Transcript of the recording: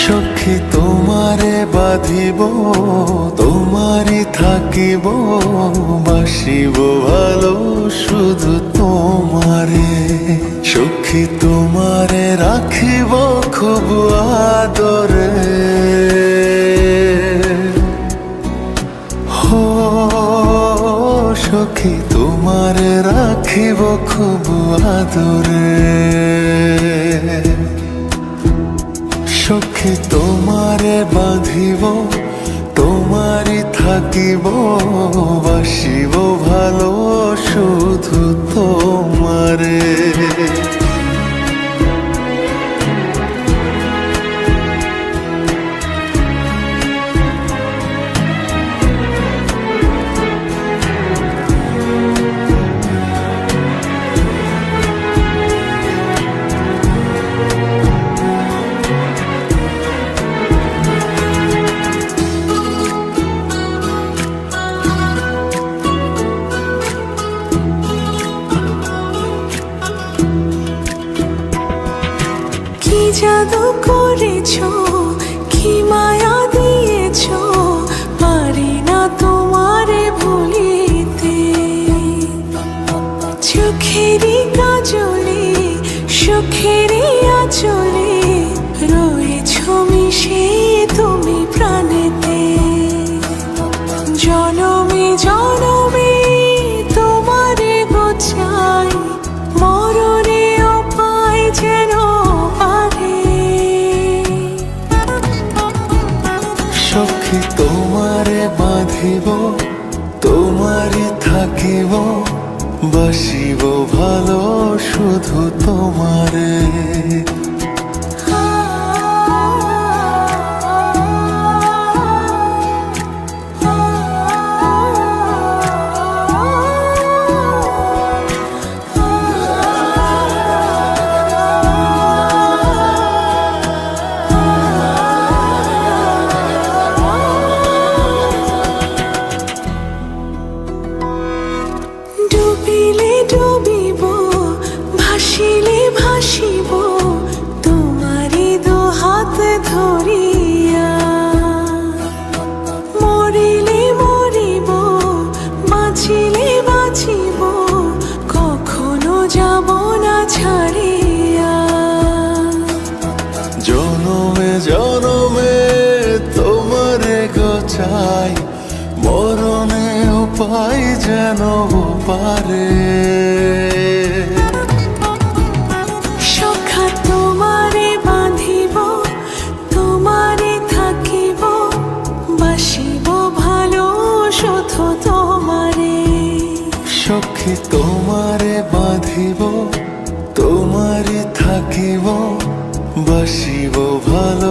সখী তোমারে বাঁধিব, তোমারই থাকিব, বাসিব ভালো শুধু তোমারে। সখী তোমারে রাখিব খুব আদরে, হো সখী তোমারে রাখিব খুব আদরে। সখী তোমারে বাঁধিব, তোমারই থাকিব, বাসিব ভালো শুধু তোমারে। কি জাদু করেছো, কি মায়া দিয়েছো, পারি না তোমারে ভুলিতে। চোখেরই কাজলে, সুখেরই আঁচলে, রয়েছো মিশে তুমি প্রাণেতে। জনমে জনমে তোমারে গোছাই, মরণেও পাই যেন সখী তোমারে বাঁধিব, তোমারই থাকিব, বাসিব ভালো শুধু তোমারে। ডুবিলে ডুবিব, ভাসিলে ভাসিব, তোমারই দুহাত ধরিয়া। মরিলে মরিব, বাঁচিলে বাঁচিব, কখনো যাব না ছাড়িয়া। জনমে জনমে তোমারে গোছাই, মরণেও পাই যেন পারে। সখা তোমারে বাঁধিব, তোমারে থাকিব, বাসিব ভালো শুধু তোমারে। সখী তোমারে বাঁধিব, তোমারই থাকিব, বাসিব ভালো